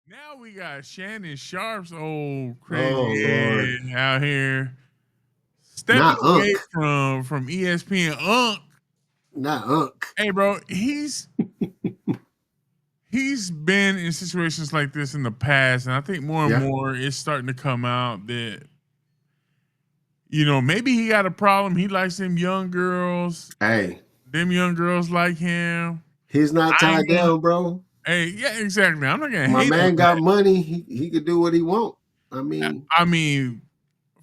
Now we got Shannon Sharpe's old Oh Lord, crazy head out here stepping not away Unc, from ESPN. Unc, not Unc. hey bro, he's been in situations like this in the past, and I think more and Yeah. more it's starting to come out that maybe he got a problem. He likes them young girls. Hey, Them young girls like him. he's not I ain't tied gonna. down, bro. Hey, yeah, exactly. I'm not gonna My hate on man that. got money. He could do what he want. I mean, I mean,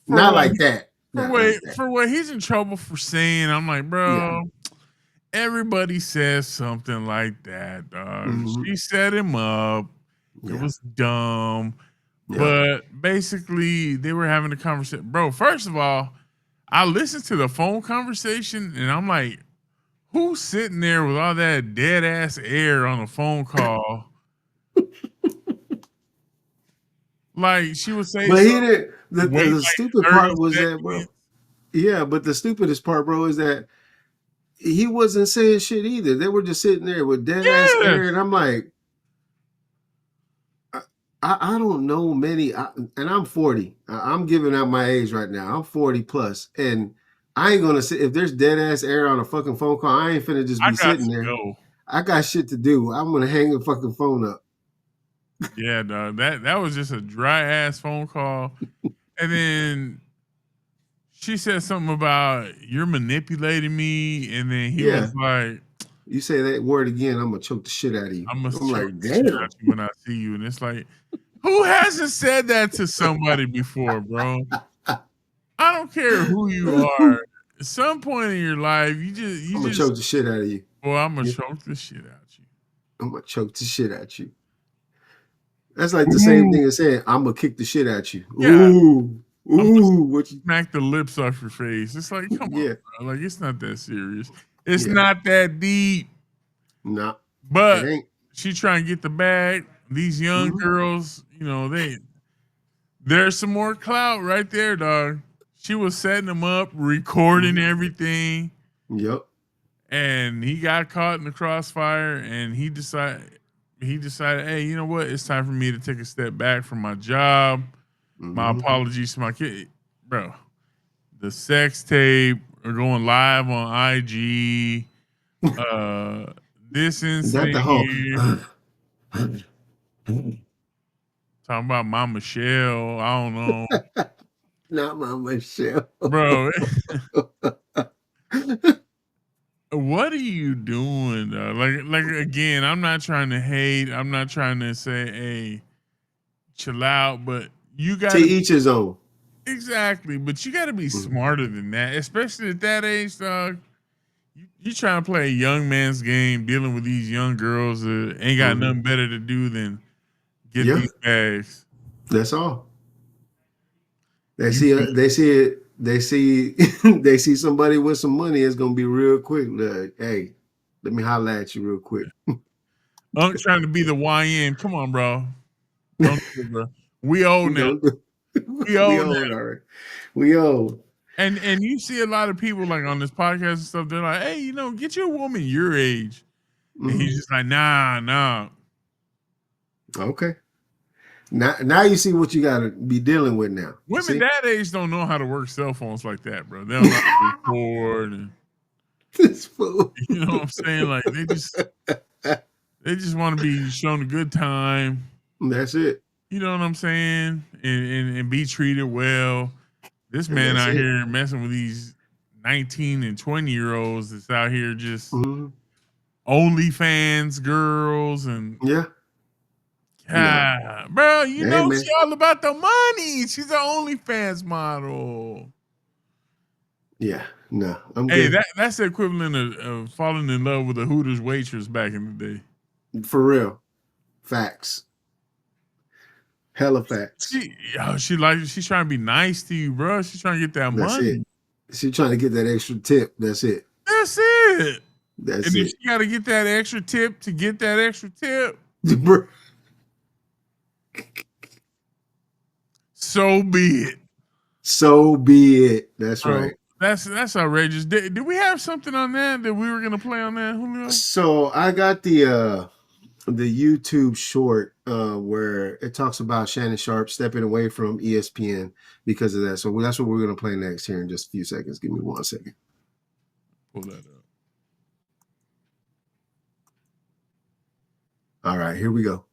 for not what like that. Not like that. for what he's in trouble for saying, I'm like, Yeah. bro. Everybody says something like that, dog. Hmm. She set him up. It Yeah. was dumb. Yep. But basically, they were having a conversation. Bro, first of all, I listened to the phone conversation and I'm like, who's sitting there with all that dead ass air on a phone call? Like, she would say But he something, didn't. wait The like stupid 30 part was that, seconds. bro. Yeah, but the stupidest part, bro, is that he wasn't saying shit either. They were just sitting there with dead ass air, and Yes. I'm like, I don't know many, and I'm 40. I'm giving out my age right now. I'm 40 plus, and I ain't gonna sit if there's dead ass air on a fucking phone call. I ain't finna just I be got sitting to there. go. I got shit to do. I'm gonna hang the fucking phone up. Yeah, dog. That was just a dry ass phone call. And then she said something about you're manipulating me, and then he was Yeah, like, you say that word again, I'm gonna choke the shit out of you. "I'm gonna I'm choke like, the shit damn. out you when I see you." And it's like, who hasn't said that to somebody before, bro? I don't care who you are. At some point in your life, I'm you gonna just, choke the shit out of you. boy, I'm gonna Yeah, choke the shit out you. I'm gonna choke the shit out you. That's like the same Ooh, thing as saying I'm gonna kick the shit at you. yeah, Ooh, I'm gonna ooh, what you? smack the lips off your face. It's like, come on, Yeah, bro. Like, it's not that serious. It's yeah. not that deep. Nah, it But ain't. she trying to get the bag. These young Mm-hmm. girls, there's some more clout right there, dog. She was setting them up, recording Mm-hmm. everything, Yep. and he got caught in the crossfire. And he decided, hey, you know what? It's time for me to take a step back from my job. My Mm-hmm. apologies to my kid, bro. The sex tape are going live on IG. Uh, this Not incident the whole. here. Talking about my Michelle. I don't know. Not my Michelle. Bro, what are you doing though? Like again, I'm not trying to hate. I'm not trying to say, hey, chill out, but you To gotta each his own. exactly, but you gotta be Mm-hmm. smarter than that, especially at that age, dog. You trying to play a young man's game dealing with these young girls that ain't got Mm-hmm. nothing better to do than get Yeah, these bags. that's all. They You see. feel They see it. They see. They see somebody with some money. It's gonna be real quick. Like, hey, let me holler at you real quick. Unc trying to be the YN. Come on, bro. Don't do it, bro. We old now. Don't do. We We old now. old, all right. We old. And you see a lot of people like on this podcast and stuff. They're like, hey, get you a woman your age, and Mm-hmm. he's just like, nah, nah. Okay. Now you see what you got to be dealing with now. You Women see that age don't know how to work cell phones like that, bro. They don't know how to record, and this fool. you know what I'm saying. Like they just want to be shown a good time. That's it. You know what I'm saying, and be treated well. This And man that's out it. here messing with these 19 and 20-year-olds that's out here just Mm-hmm. OnlyFans girls and Yeah. No. God, bro, Hey she man. all about the money. She's an OnlyFans model. Yeah. No. I'm Hey, good. that's the equivalent of falling in love with a Hooters waitress back in the day. For real. Facts. Hella facts. She's trying to be nice to you, bro. She's trying to get that That's money. it. She trying to get that extra tip. That's it. That's it. That's And if it. she got to get that extra tip to get that extra tip, so be it, So be it. That's bro. right. That's outrageous. Did we have something on that we were gonna play on that, Julio? So YouTube short where it talks about Shannon Sharpe stepping away from ESPN because of that. So that's what we're going to play next here in just a few seconds. Give me 1 second. Pull that up. All right, here we go.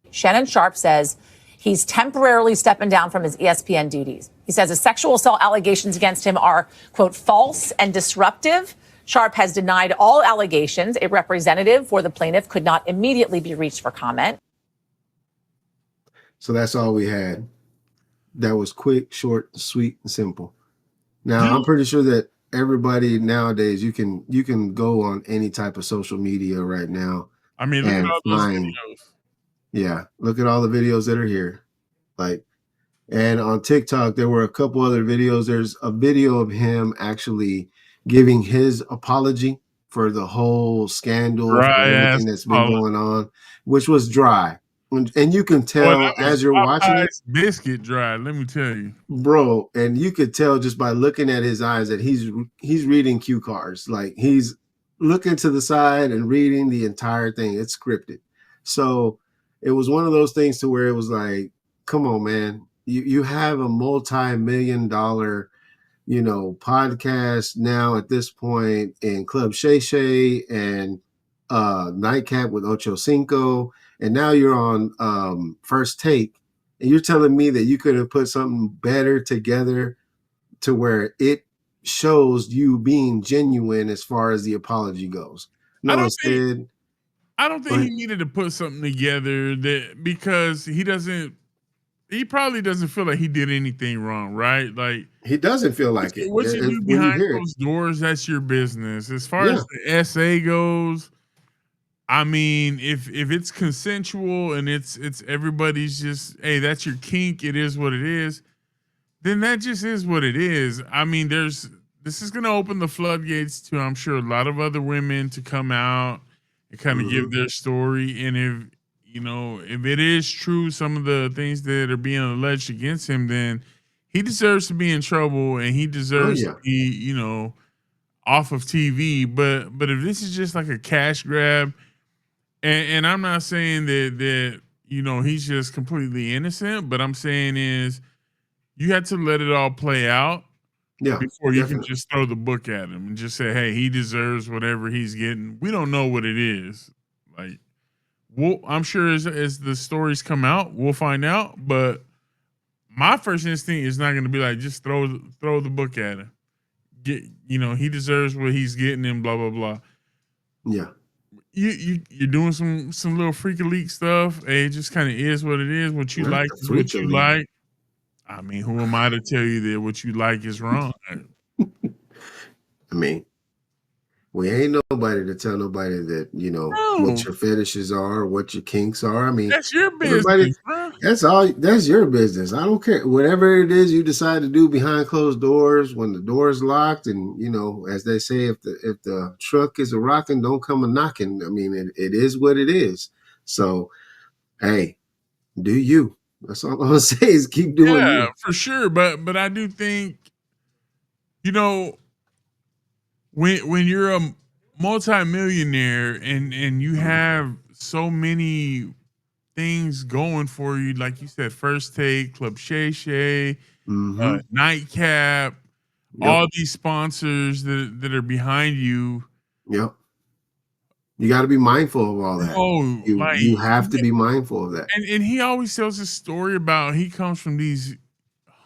Shannon Sharpe says he's temporarily stepping down from his ESPN duties. He says his sexual assault allegations against him are, quote, false and disruptive. Sharpe has denied all allegations. A representative for the plaintiff could not immediately be reached for comment. So that's all we had. That was quick, short, sweet, and simple. Now, I'm pretty sure that everybody nowadays, you can go on any type of social media right now. I mean, look at all those videos. Yeah, look at all the videos that are here. Like, and on TikTok, there were a couple other videos. There's a video of him actually giving his apology for the whole scandal, for everything that's been going on, which was dry. And you can tell as you're watching it. Biscuit dry, let me tell you. Bro, and you could tell just by looking at his eyes that he's reading cue cards. Like, he's looking to the side and reading the entire thing. It's scripted. So it was one of those things to where it was like, come on, man. You have a multi-million-dollar, podcast now at this point in Club Shay Shay and Nightcap with Ocho Cinco, and now you're on First Take, and you're telling me that you could have put something better together to where it shows you being genuine as far as the apology goes. No, I don't think he needed to put something together because he probably doesn't feel like he did anything wrong, right? Like, he doesn't feel like it. What you do behind closed doors, that's your business. As far as the essay goes, I mean, if it's consensual and it's everybody's just, hey, that's your kink, it is what it is, then that just is what it is. I mean, this is going to open the floodgates to, I'm sure, a lot of other women to come out and kind of give their story. And if it is true, some of the things that are being alleged against him, then he deserves to be in trouble and he deserves to be, off of TV. But if this is just like a cash grab, and I'm not saying that he's just completely innocent, but I'm saying is you had to let it all play out before you can just throw the book at him and just say, hey, he deserves whatever he's getting. We don't know what it is. Like, I'm sure as the stories come out, we'll find out. But my first instinct is not going to be like, just throw the book at him. He deserves what he's getting and blah, blah, blah. Yeah. You're doing some little freaky leak stuff. It just kind of is what it is. What you like is what you like. I mean, who am I to tell you that what you like is wrong? I mean, we ain't nobody to tell nobody that, what your fetishes are, what your kinks are. I mean, that's your business, bro. That's your business. I don't care. Whatever it is you decide to do behind closed doors, when the door's locked, and as they say, if the truck is a rocking, don't come a knocking. I mean, it is what it is. So, hey, do you? That's all I'm gonna say is keep doing you. For sure. But I do think, when you're a multimillionaire and you have so many things going for you, like you said, First Take, Club Shay Shay, Nightcap, all these sponsors that are behind you. Yep. You got to be mindful of all that. You have to be mindful of that. And he always tells this story about he comes from these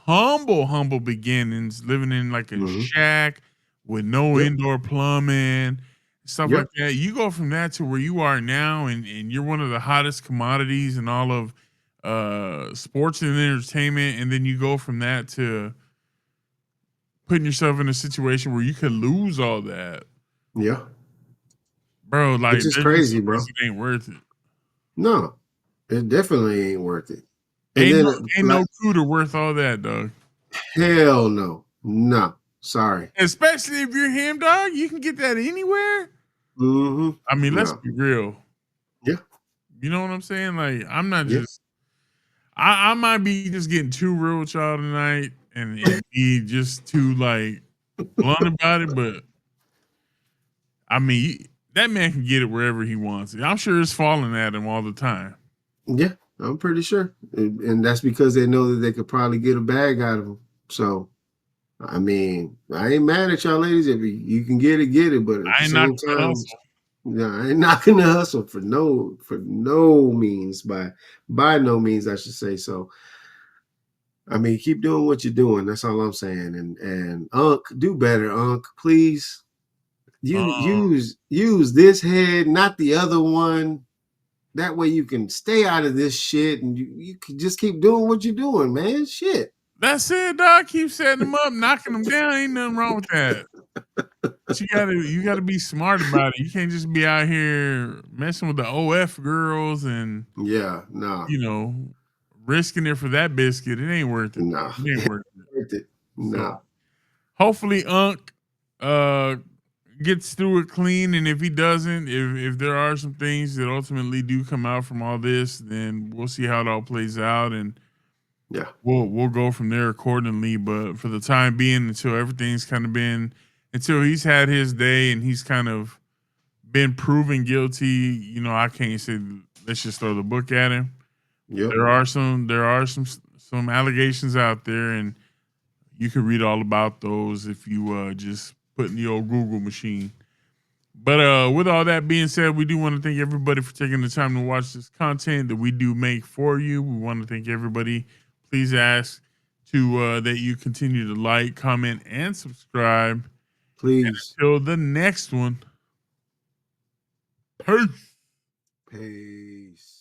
humble beginnings, living in like a shack with no indoor plumbing, stuff like that. You go from that to where you are now, and you're one of the hottest commodities in all of sports and entertainment, and then you go from that to putting yourself in a situation where you could lose all that. Yeah. Bro, like, it's just crazy, bro. It ain't worth it. No, it definitely ain't worth it. And ain't no cooter worth all that, dog. Hell no. No. Sorry. Especially if you're him, dog. You can get that anywhere. I mean, let's be real. Yeah. You know what I'm saying? Like, I'm not just I might be just getting too real with y'all tonight and be just too like blunt about it, but I mean, that man can get it wherever he wants it. I'm sure it's falling at him all the time. Yeah, I'm pretty sure. And that's because they know that they could probably get a bag out of him. So, I mean, I ain't mad at y'all ladies. If you can get it. But at the I ain't same knocking the time, hustle. I ain't knocking the hustle for no means. By no means, I should say. So, I mean, keep doing what you're doing. That's all I'm saying. And Unc, do better, Unc. Please. Use this head, not the other one. That way you can stay out of this shit and you can just keep doing what you're doing, man. Shit. That's it, dog. Keep setting them up, knocking them down. Ain't nothing wrong with that. But you gotta be smart about it. You can't just be out here messing with the OF girls and Yeah, nah. risking it for that biscuit. It ain't worth it. Nah. It ain't worth it. Worth it. Nah. So hopefully Unc gets through it clean, and if he doesn't, if there are some things that ultimately do come out from all this, then we'll see how it all plays out, and Yeah. we'll go from there accordingly. But for the time being, until he's had his day and he's kind of been proven guilty, I can't say let's just throw the book at him. Yep. There are some allegations out there, and you can read all about those if you just put in the old Google machine. But with all that being said, we do want to thank everybody for taking the time to watch this content that we do make for you. We want to thank everybody. Please ask that you continue to like, comment, and subscribe. Please. And until the next one. Peace. Peace.